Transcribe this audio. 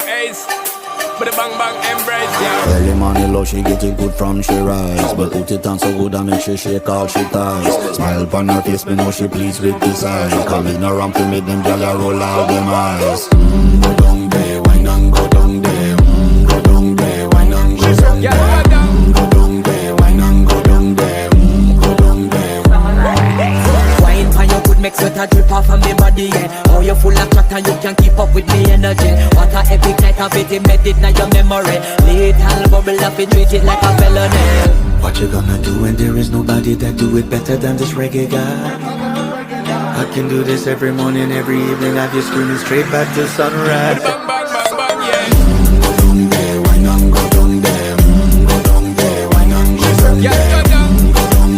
Ace, but the bang bang embrace, yeah. Early money low, she get it good from she rise. But put it on so good I make she shake all she ties. Smile upon her face, me know she pleased with this eye. Coming around to make them gyal roll out them eyes. Go down there, wine and go down there. Go down there, wine and go down there. Go down there, wine and go down there. Go down there. Wine pan your good make sweat a drip off of me body, yeah. Oh, you full of chat and you can keep up with me energy. What a epic night of it, embedded in your memory. Little bubble up, it treat it like a felony. What you gonna do when there is nobody that do it better than this reggae guy? I can do this every morning, every evening. Have you screaming straight back to sunrise.